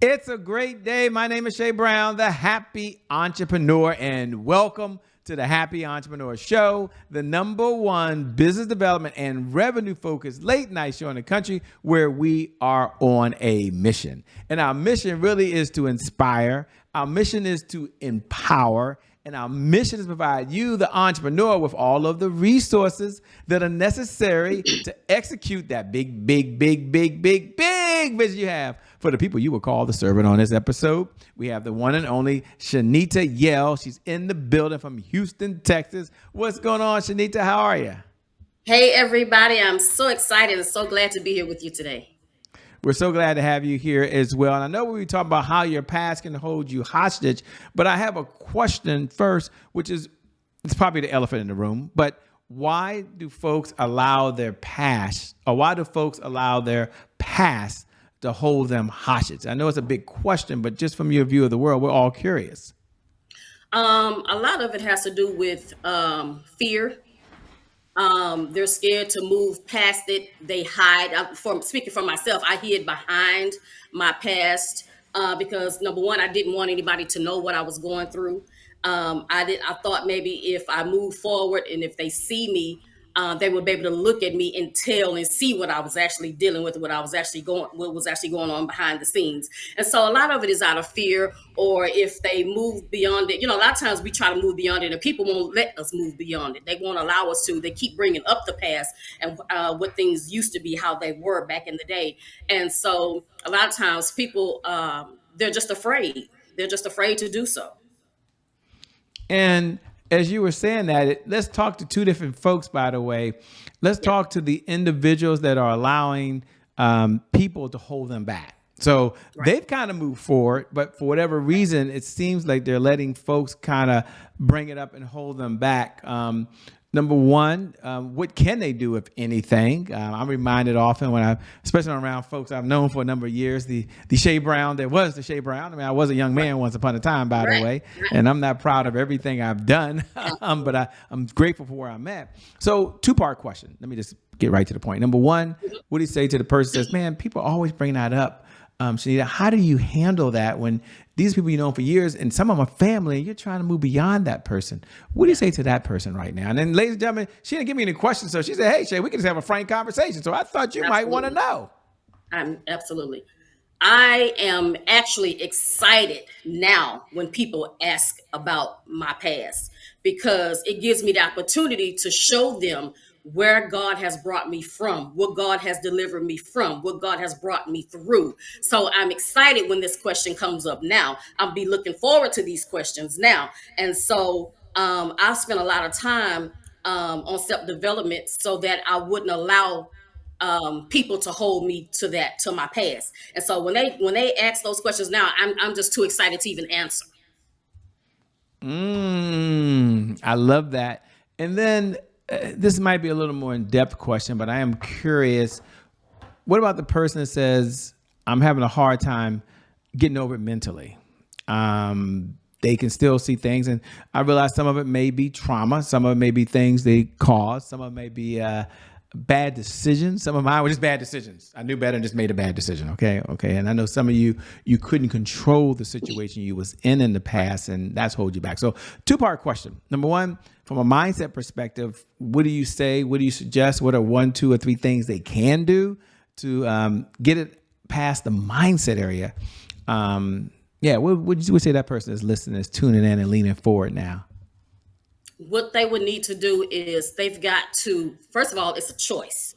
It's a great day. My name is Shay Brown, the Happy Entrepreneur, and welcome to the Happy Entrepreneur Show, the #1 business development and revenue-focused late-night show in the country where we are on a mission. And our mission really is to inspire. Our mission is to empower. And our mission is to provide you, the entrepreneur, with all of the resources that are necessary to execute that big vision you have for the people you will call the servant. On this episode, we have the one and only Shenita Yell. She's in the building from Houston, Texas. What's going on, Shenita? How are you? Hey, everybody. I'm so excited and so glad to be here with you today. We're so glad to have you here as well. And I know we were talking about how your past can hold you hostage, but I have a question first, which is, it's probably the elephant in the room, but why do folks allow their past, or why do folks allow their past to hold them hostage? I know it's a big question, but just from your view of the world, we're all curious. A lot of it has to do with fear. They're scared to move past it. They hide. Speaking for myself, I hid behind my past because number one, I didn't want anybody to know what I was going through. I thought maybe if I move forward and if they see me, they would be able to look at me and tell and see what I was actually dealing with, what was actually going on behind the scenes. And so a lot of it is out of fear, or if they move beyond it. A lot of times we try to move beyond it and people won't let us move beyond it. They won't allow us to. They keep bringing up the past and what things used to be, how they were back in the day. And so a lot of times people, they're just afraid. They're just afraid to do so. And as you were saying that, let's talk to two different folks, by the way. Let's talk to the individuals that are allowing people to hold them back. So they've kind of moved forward, but for whatever reason, it seems like they're letting folks kind of bring it up and hold them back. Number one, what can they do, if anything? I'm reminded often especially around folks I've known for a number of years, the Shay Brown, there was the Shay Brown. I mean, I was a young man once upon a time, by the way, and I'm not proud of everything I've done, but I'm grateful for where I'm at. So two-part question. Let me just get right to the point. Number one, what do you say to the person who says, man, people always bring that up? Shenita, how do you handle that when these people you know for years and some of them are family and you're trying to move beyond that person? What do you say to that person right now? And then, ladies and gentlemen, she didn't give me any questions, so she said, hey, Shay, we can just have a frank conversation. So I thought you might want to know. Absolutely. I am actually excited now when people ask about my past, because it gives me the opportunity to show them where God has brought me from, what God has delivered me from, what God has brought me through. So I'm excited when this question comes up now. I'll be looking forward to these questions now. And so I spent a lot of time on self-development so that I wouldn't allow people to hold me to my past. And so when they ask those questions now, I'm just too excited to even answer. I love that. And then this might be a little more in-depth question, but I am curious. What about the person that says, I'm having a hard time getting over it mentally? They can still see things. And I realize some of it may be trauma. Some of it may be things they caused. Some of it may be bad decisions. Some of mine were just bad decisions. I knew better and just made a bad decision. Okay. And I know some of you couldn't control the situation you was in the past, and that's hold you back. So two-part question. Number one, from a mindset perspective, what do you say? What do you suggest? What are 1, 2, or 3 things they can do to get it past the mindset area? What would you say that person is listening, is tuning in and leaning forward now? What they would need to do is they've got to, first of all, it's a choice.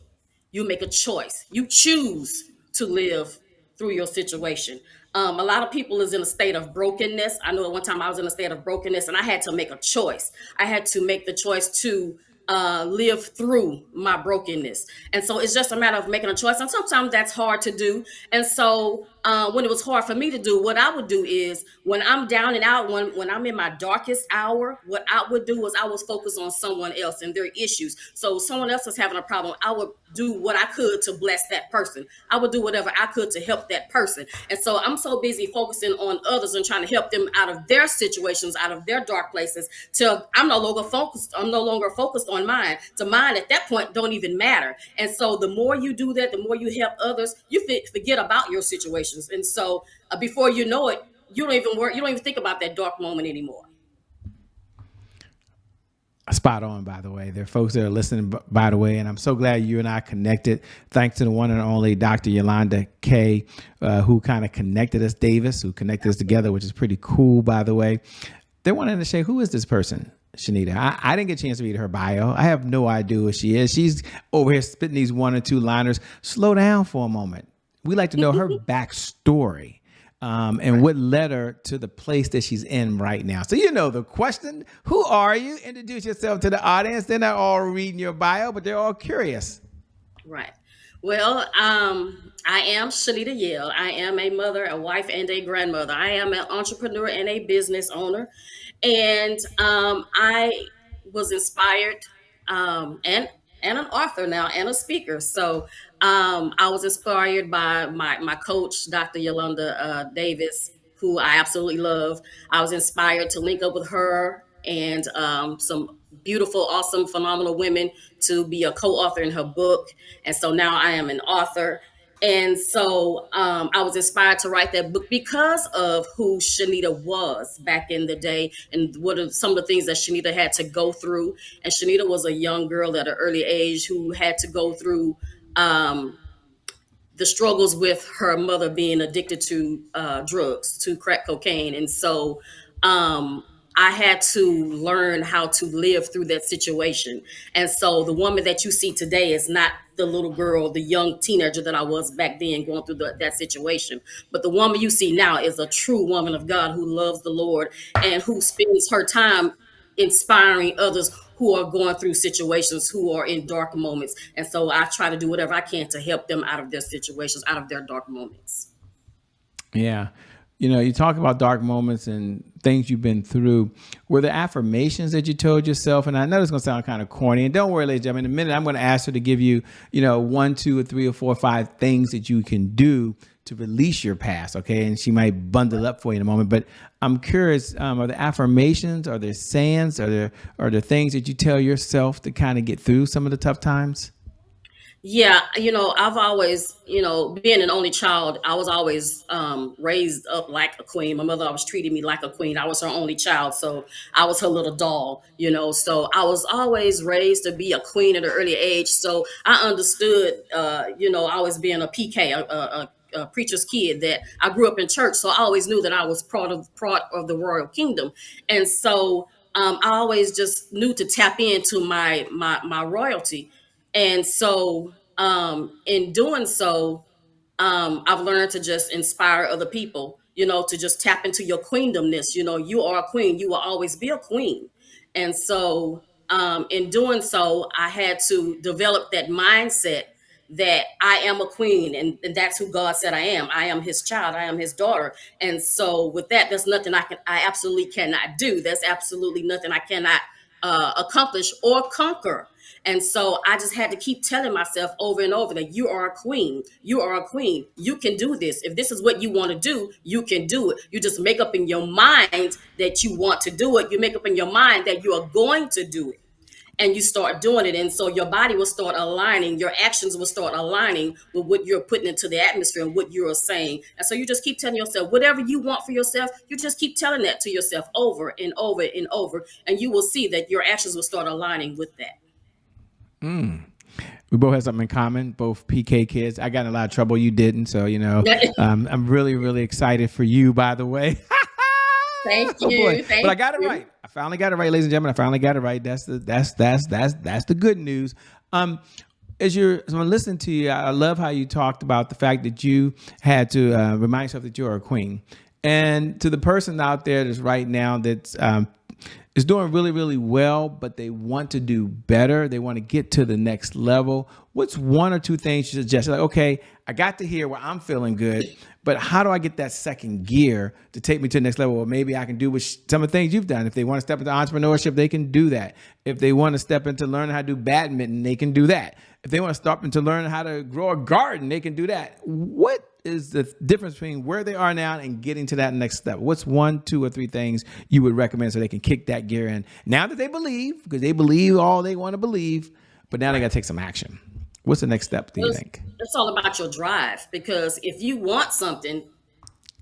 You make a choice. You choose to live through your situation. A lot of people is in a state of brokenness. I know at one time I was in a state of brokenness and I had to make a choice. I had to make the choice to live through my brokenness. And so it's just a matter of making a choice. And sometimes that's hard to do. And so when it was hard for me to do, what I would do is when I'm down and out, when I'm in my darkest hour, what I would do was I was focused on someone else and their issues. So someone else is having a problem, I would do what I could to bless that person. I would do whatever I could to help that person. And so I'm so busy focusing on others and trying to help them out of their situations, out of their dark places, till I'm no longer focused on mine. To mine at that point don't even matter. And so the more you do that, the more you help others, you forget about your situations. situations. And so before you know it, you don't even think about that dark moment anymore. Spot on, by the way. There are folks that are listening, by the way, and I'm so glad you and I connected. Thanks to the one and only Dr. Yolanda K, who kind of connected us, Davis, who connected us together, which is pretty cool, by the way. They wanted to say, who is this person, Shenita? I didn't get a chance to read her bio. I have no idea who she is. She's over here spitting these 1 or 2 liners. Slow down for a moment. We like to know her backstory. And what led her to the place that she's in right now. So, the question, who are you? Introduce yourself to the audience. They're not all reading your bio, but they're all curious. Right. Well, I am Shenita Yell. I am a mother, a wife, and a grandmother. I am an entrepreneur and a business owner. And I was inspired and an author now and a speaker. So I was inspired by my coach, Dr. Yolanda Davis, who I absolutely love. I was inspired to link up with her and some beautiful, awesome, phenomenal women to be a co-author in her book. And so now I am an author. And so I was inspired to write that book because of who Shenita was back in the day and what are some of the things that Shenita had to go through. And Shenita was a young girl at an early age who had to go through the struggles with her mother being addicted to drugs, to crack cocaine. And so I had to learn how to live through that situation. And so the woman that you see today is not the little girl, the young teenager that I was back then going through that situation. But the woman you see now is a true woman of God who loves the Lord and who spends her time inspiring others who are going through situations, who are in dark moments. And so I try to do whatever I can to help them out of their situations, out of their dark moments. Yeah. You talk about dark moments and things you've been through. Were there affirmations that you told yourself? And I know it's going to sound kind of corny. And don't worry, ladies and gentlemen, in a minute, I'm going to ask her to give you, 1, 2, or 3, or 4, or 5 things that you can do to release your past. Okay. And she might bundle up for you in a moment. But I'm curious, are there affirmations? Are there sayings? Are there things that you tell yourself to kind of get through some of the tough times? Yeah, I've always, being an only child, I was always raised up like a queen. My mother always treated me like a queen. I was her only child, so I was her little doll, So I was always raised to be a queen at an early age. So I understood, always being a PK, a preacher's kid, that I grew up in church. So I always knew that I was part of the royal kingdom. And so I always just knew to tap into my royalty. And so, in doing so, I've learned to just inspire other people, to just tap into your queendomness. You are a queen. You will always be a queen. And so, in doing so, I had to develop that mindset that I am a queen, and that's who God said I am. I am his child. I am his daughter. And so with that, there's nothing I absolutely cannot do. There's absolutely nothing I cannot accomplish or conquer. And so I just had to keep telling myself over and over that you are a queen. You are a queen. You can do this. If this is what you want to do, you can do it. You just make up in your mind that you want to do it. You make up in your mind that you are going to do it. And you start doing it. And so your body will start aligning. Your actions will start aligning with what you're putting into the atmosphere and what you're saying. And so you just keep telling yourself, whatever you want for yourself, you just keep telling that to yourself over and over and over. And you will see that your actions will start aligning with that. We both have something in common, both PK kids. I got in a lot of trouble. You didn't. So, I'm really, really excited for you, by the way. Thank you. Oh, but I got it right. I finally got it right, ladies and gentlemen. I finally got it right. That's the good news. As I'm listening to you, I love how you talked about the fact that you had to remind yourself that you're a queen. And to the person out there that's right now that's is doing really, really well, but they want to do better. They want to get to the next level. What's 1 or 2 things you suggest? Like, okay, I got to here where I'm feeling good, but how do I get that second gear to take me to the next level? Or maybe I can do with some of the things you've done. If they want to step into entrepreneurship, they can do that. If they want to step into learning how to do badminton, they can do that. If they want to step into learning how to grow a garden, they can do that. What is the difference between where they are now and getting to that next step? What's 1, 2, or 3 things you would recommend so they can kick that gear in now that they believe, because they believe all they want to believe, but now they got to take some action? What's the next step, do you It's, think? it's all about your drive, because if you want something,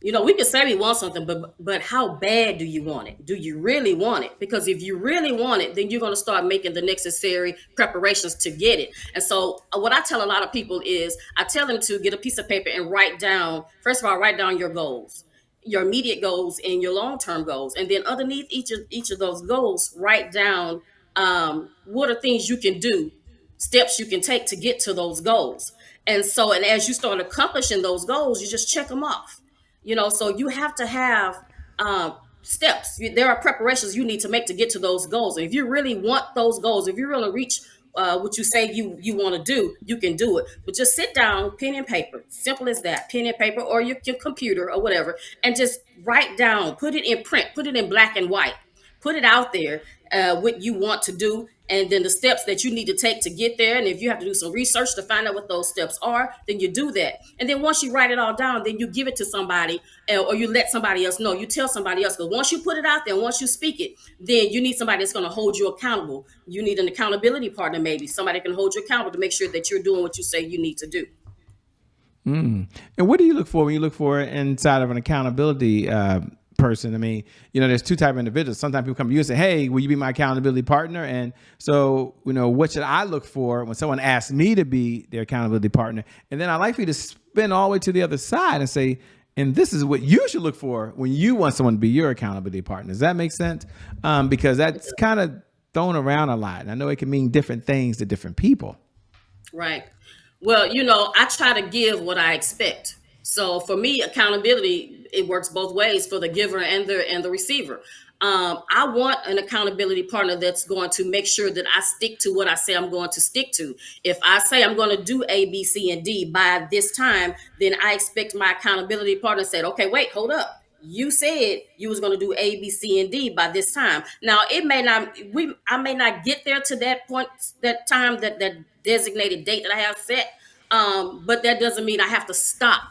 we can say we want something, but how bad do you want it? Do you really want it? Because if you really want it, then you're going to start making the necessary preparations to get it. And so, what I tell a lot of people is, I tell them to get a piece of paper and write down. First of all, write down your goals, your immediate goals, and your long term goals, and then underneath each of those goals, write down what are things you can do, steps you can take to get to those goals. And so, and as you start accomplishing those goals, you just check them off. So you have to have steps. There are preparations you need to make to get to those goals. And if you really want those goals, if you really reach what you say you want to do, you can do it. But just sit down, pen and paper, simple as that, pen and paper, or your computer or whatever, and just write down, put it in print, put it in black and white, put it out there, what you want to do, and then the steps that you need to take to get there. And if you have to do some research to find out what those steps are, then you do that. And then once you write it all down, then you give it to somebody, or you let somebody else know. You tell somebody else, because once you put it out there and once you speak it, then you need somebody that's going to hold you accountable. You need an accountability partner, maybe somebody can hold you accountable to make sure that you're doing what you say you need to do. And what do you look for when you look for inside of an accountability person? I mean, there's two type of individuals. Sometimes people come to you and say, "Hey, will you be my accountability partner?" And so, what should I look for when someone asks me to be their accountability partner? And then I like for you to spin all the way to the other side and say, and this is what you should look for when you want someone to be your accountability partner. Does that make sense? Because that's kind of thrown around a lot. And I know it can mean different things to different people. Right. Well, I try to give what I expect. So for me, accountability, it works both ways for the giver and the receiver. I want an accountability partner that's going to make sure that I stick to what I say I'm going to stick to. If I say I'm going to do A, B, C, and D by this time, then I expect my accountability partner to say, "Okay, wait, hold up. You said you was going to do A, B, C, and D by this time." Now, I may not get there to that point, that time, that designated date that I have set. But that doesn't mean I have to stop.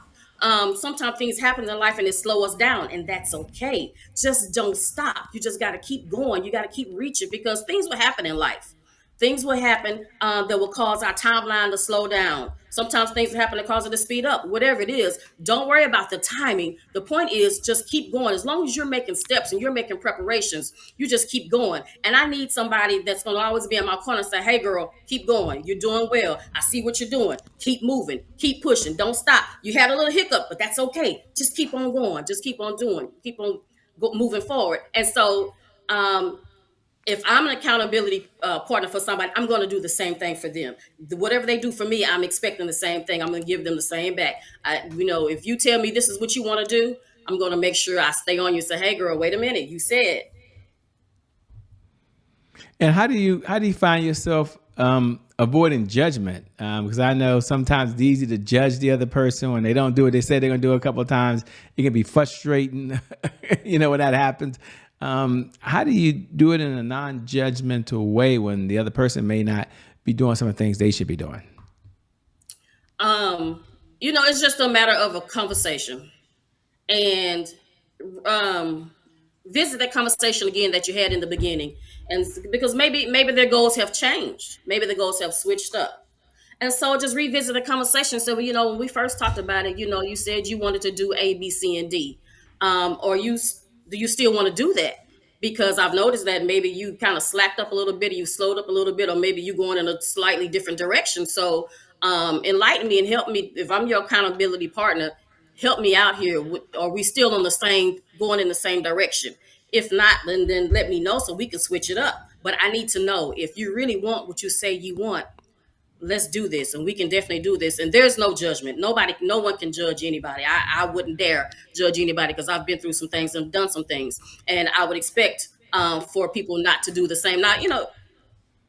Sometimes things happen in life and it slow us down, and that's okay. Just don't stop. You just got to keep going. You got to keep reaching, because things will happen in life. Things will happen that will cause our timeline to slow down. Sometimes things will happen that cause it to speed up. Whatever it is, don't worry about the timing. The point is, just keep going. As long as you're making steps and you're making preparations, you just keep going. And I need somebody that's going to always be in my corner and say, "Hey, girl, keep going. You're doing well. I see what you're doing. Keep moving. Keep pushing. Don't stop. You had a little hiccup, but that's okay. Just keep on going. Just keep on doing. Keep on moving forward." And so, if I'm an accountability partner for somebody, I'm going to do the same thing for them. Whatever they do for me, I'm expecting the same thing. I'm going to give them the same back. If you tell me this is what you want to do, I'm going to make sure I stay on you and say, "Hey, girl, wait a minute. You said." And how do you find yourself avoiding judgment? Because I know sometimes it's easy to judge the other person when they don't do what they say they're going to do a couple of times. It can be frustrating, when that happens. How do you do it in a non-judgmental way when the other person may not be doing some of the things they should be doing? It's just a matter of a conversation, and visit that conversation again that you had in the beginning, and because maybe their goals have changed, maybe the goals have switched up. And so just revisit the conversation. So, when we first talked about it, you said you wanted to do A, B, C, and D. Or do you still want to do that? Because I've noticed that maybe you kind of slacked up a little bit, or you slowed up a little bit, or maybe you're going in a slightly different direction. So enlighten me and help me. If I'm your accountability partner, help me out here. Are we still going in the same direction? If not, then let me know so we can switch it up. But I need to know, if you really want what you say you want, let's do this, and we can definitely do this. And there's no judgment. No one can judge anybody. I wouldn't dare judge anybody, because I've been through some things and done some things, and I would expect for people not to do the same. Now,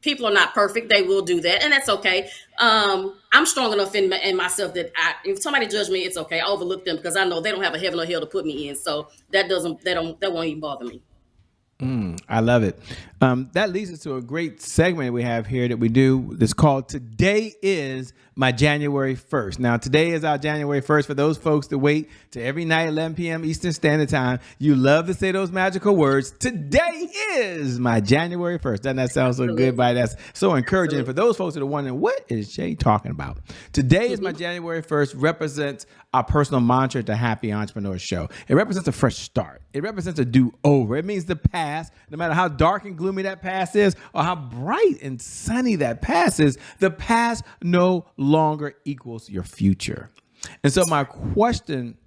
people are not perfect. They will do that, and that's okay. I'm strong enough in myself that if somebody judge me, it's okay. I overlook them, because I know they don't have a heaven or hell to put me in. So that won't even bother me. I love it. That leads us to a great segment we have here that we do. That's called "Today is My January 1st." Now, today is our January 1st. For those folks that wait to every night 11 p.m. Eastern Standard Time, you love to say those magical words. Today is my January 1st. Doesn't that sound so good? By that's so encouraging. For those folks that are wondering, what is Shay talking about? Today is my January 1st represents our personal mantra to Happy Entrepreneur Show. It represents a fresh start. It represents a do-over. It means the past, no matter how dark and gloomy that past is or how bright and sunny that past is, the past no longer equals your future. And so my question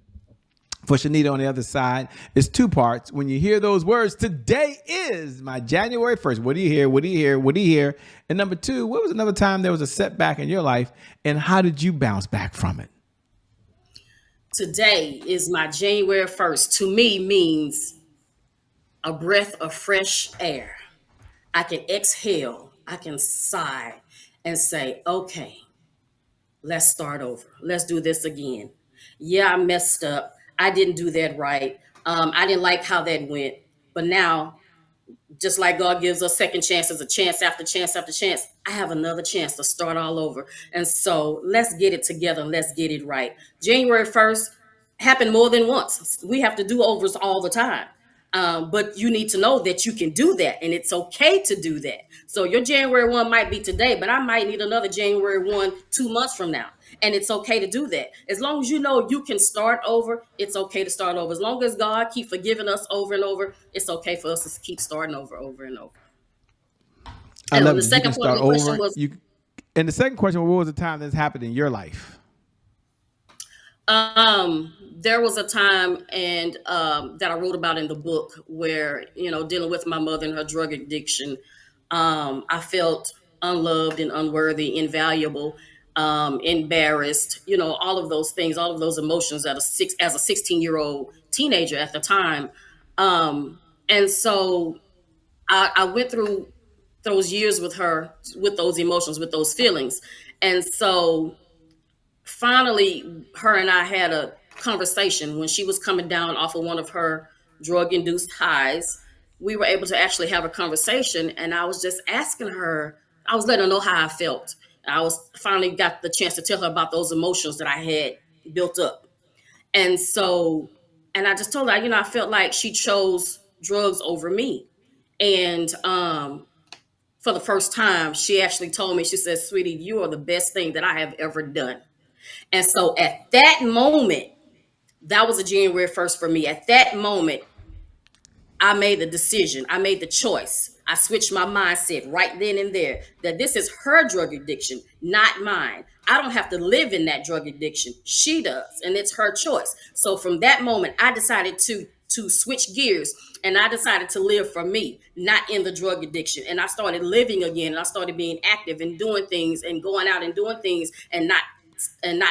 for Shenita on the other side is two parts. When you hear those words, today is my January 1st. What do you hear? What do you hear? What do you hear? And number two, what was another time there was a setback in your life and how did you bounce back from it? Today is my January 1st. To me means a breath of fresh air. I can exhale, I can sigh and say, okay, let's start over. Let's do this again. Yeah, I messed up. I didn't do that right. I didn't like how that went. But now, just like God gives us second chances, a chance after chance after chance, I have another chance to start all over. And so let's get it together and let's get it right. January 1st happened more than once. We have to do overs all the time. But you need to know that you can do that and it's okay to do that. So your January 1 might be today, but I might need another January 1 2 months from now. And it's okay to do that. As long as you know you can start over, it's okay to start over. As long as God keep forgiving us over and over, it's okay for us to keep starting over and over. I And love the it. You can second part of start the question over. was, And the second question, what was the time that's happened in your life? there was a time and that I wrote about in the book where, dealing with my mother and her drug addiction, I felt unloved and unworthy, invaluable, embarrassed, all of those things, all of those emotions as a 16-year-old teenager at the time. And so I went through those years with her, with those emotions, with those feelings. And so finally, her and I had a conversation when she was coming down off of one of her drug induced highs. We were able to actually have a conversation, and I was just asking her, I was letting her know how I felt. I was finally got the chance to tell her about those emotions that I had built up. And so, and I just told her, I felt like she chose drugs over me. And for the first time, she actually told me, she said, "Sweetie, you are the best thing that I have ever done." And so at that moment, that was a January 1st for me. At that moment, I made the decision. I made the choice. I switched my mindset right then and there that this is her drug addiction, not mine. I don't have to live in that drug addiction. She does, and it's her choice. So from that moment, I decided to switch gears and I decided to live for me, not in the drug addiction. And I started living again and I started being active and doing things and going out and doing things and not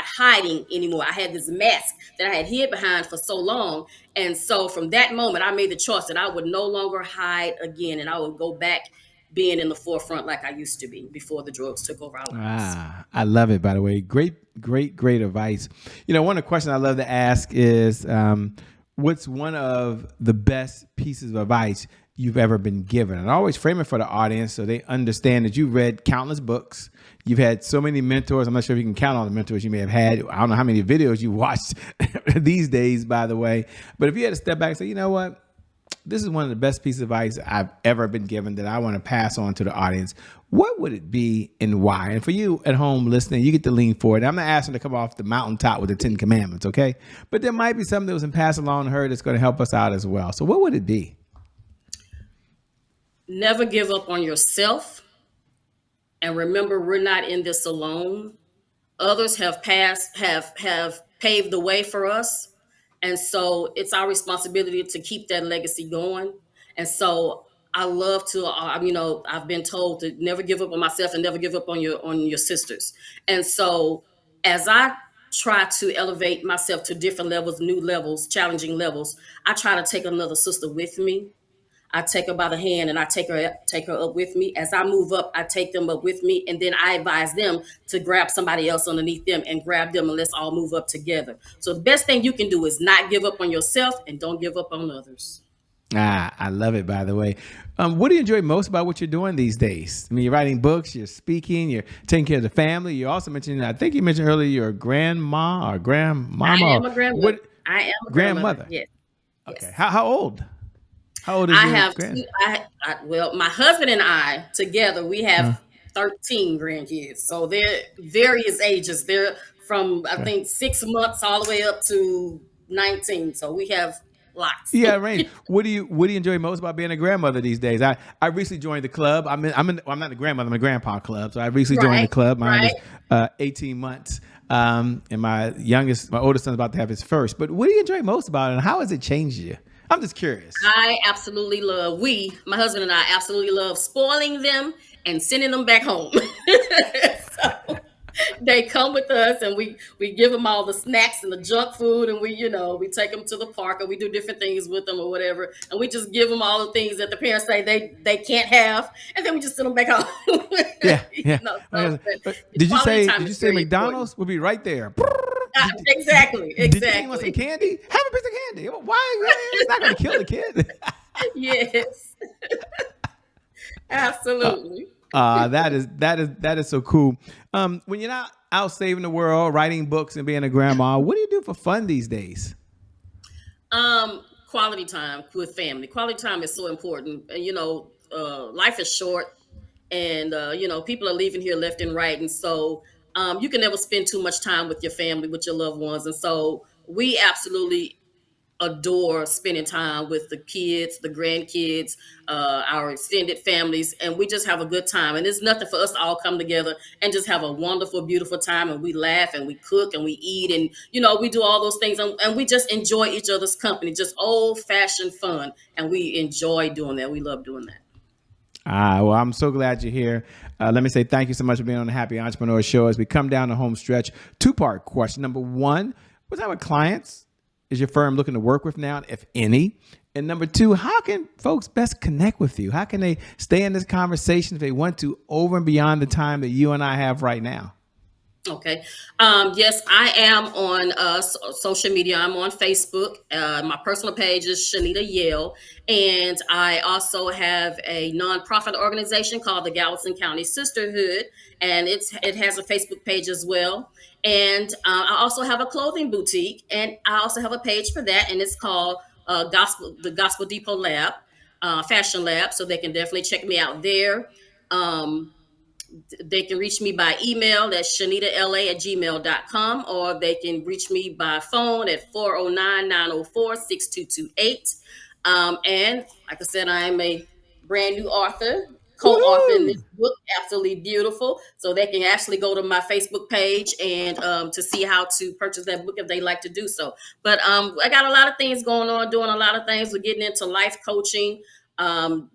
hiding anymore. I had this mask that I had hid behind for so long. And so from that moment, I made the choice that I would no longer hide again and I would go back being in the forefront like I used to be before the drugs took over our lives. I love it, by the way. Great advice. One of the questions I love to ask is what's one of the best pieces of advice you've ever been given? And I always frame it for the audience so they understand that you've read countless books. You've had so many mentors. I'm not sure if you can count on the mentors you may have had. I don't know how many videos you watched these days, by the way. But if you had to step back and say, you know what? This is one of the best pieces of advice I've ever been given that I want to pass on to the audience. What would it be and why? And for you at home listening, you get to lean forward. I'm not asking to come off the mountaintop with the 10 commandments, okay? But there might be something that was passed along to her that's going to help us out as well. So what would it be? Never give up on yourself. And remember, we're not in this alone. Others have paved the way for us. And so it's our responsibility to keep that legacy going. And so I love to, I've been told to never give up on myself and never give up on your sisters. And so as I try to elevate myself to different levels, new levels, challenging levels, I try to take another sister with me. I take her by the hand and I take her up with me. As I move up, I take them up with me. And then I advise them to grab somebody else underneath them and grab them and let's all move up together. So the best thing you can do is not give up on yourself and don't give up on others. I love it, by the way. What do you enjoy most about what you're doing these days? I mean, you're writing books, you're speaking, you're taking care of the family. You also mentioned, I think you mentioned earlier, you're a grandma or grandmama. I am a grandmother. What? I am a Grandmother. Yes. Okay. Yes. How old? How old is I your have grand? two. Well, my husband and I together, we Uh, have 13 grandkids. So they're various ages. They're from, I okay. think, 6 months all the way up to 19. So we have lots. Yeah, range. What do you enjoy most about being a grandmother these days? I recently joined the club. Well, I'm not a grandmother. I'm a grandpa club. So I recently joined the Right. club. Mine is Right. 18 months, and my oldest son's about to have his first. But what do you enjoy most about it, and how has it changed you? I'm just curious. I absolutely love, my husband and I absolutely love spoiling them and sending them back home. So they come with us and we give them all the snacks and the junk food and we take them to the park and we do different things with them or whatever. And we just give them all the things that the parents say they can't have. And then we just send them back home. Yeah, You yeah. know, Okay. so But the quality time did you is say very McDonald's? We'll be right there. important. Exactly. Did you say you want some Exactly. candy? Have a piece of candy. Why? It's not going to kill the kid. Yes. Absolutely. That is so cool. When you're not out saving the world, writing books, and being a grandma, what do you do for fun these days? Quality time with family. Quality time is so important. And life is short, and people are leaving here left and right, and so you can never spend too much time with your family, with your loved ones, and so we absolutely adore spending time with the kids, the grandkids, our extended families, and we just have a good time. And it's nothing for us to all come together and just have a wonderful, beautiful time. And we laugh and we cook and we eat and we do all those things and we just enjoy each other's company, just old fashioned fun. And we enjoy doing that. We love doing that. Well, I'm so glad you're here. Let me say thank you so much for being on the Happy Entrepreneur Show. As we come down the home stretch, two-part question. Number one, what type of clients is your firm looking to work with now, if any? And number two, how can folks best connect with you? How can they stay in this conversation if they want to, over and beyond the time that you and I have right now? Okay. Yes, I am on social media. I'm on Facebook. My personal page is Shenita Yell. And I also have a nonprofit organization called the Galveston County Sisterhood. And it has a Facebook page as well. And I also have a clothing boutique. And I also have a page for that. And it's called the Gospel Depot Lab, Fashion Lab. So they can definitely check me out there. They can reach me by email at shenitala@gmail.com, or they can reach me by phone at 409-904-6228. And like I said, I am a brand new author, co-author in this book, absolutely beautiful. So they can actually go to my Facebook page and to see how to purchase that book if they like to do so. But I got a lot of things going on, doing a lot of things. We're getting into life coaching,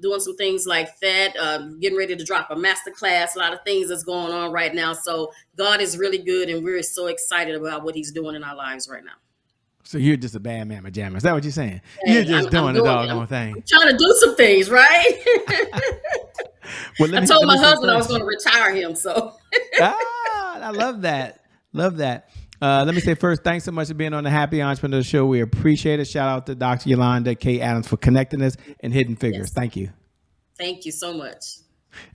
doing some things like that, getting ready to drop a master class, a lot of things that's going on right now. So God is really good, and we're so excited about what he's doing in our lives right now. So you're just a bad mamma jamma. Is that what you're saying? Hey, You're just doing the doggone I'm thing. trying to do some things, right? Well, I told my say husband I was first. going to retire him. So I love that. Love that. Let me say first, thanks so much for being on the Happy Entrepreneur Show. We appreciate it. Shout out to Dr. Yolanda K. Adams for connecting us in Hidden Figures. Yes. Thank you. thank you so much.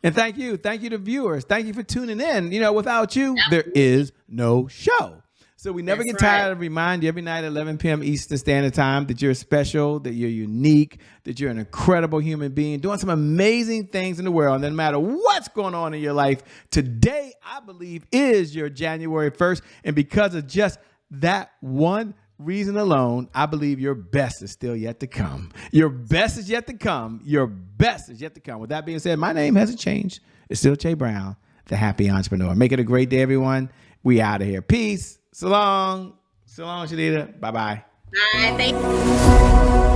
And thank you. Thank you to viewers. Thank you for tuning in. Without you, there is no show. So we never That's get tired right. of remind you every night at 11 p.m. Eastern Standard Time that you're special, that you're unique, that you're an incredible human being doing some amazing things in the world. And no matter what's going on in your life, today, I believe, is your January 1st. And because of just that one reason alone, I believe your best is still yet to come. Your best is yet to come. Your best is yet to come. With that being said, my name hasn't changed. It's still Che Brown, the Happy Entrepreneur. Make it a great day, everyone. We out of here. Peace. So long. So long, Shenita. Bye-bye. Bye. Thank you.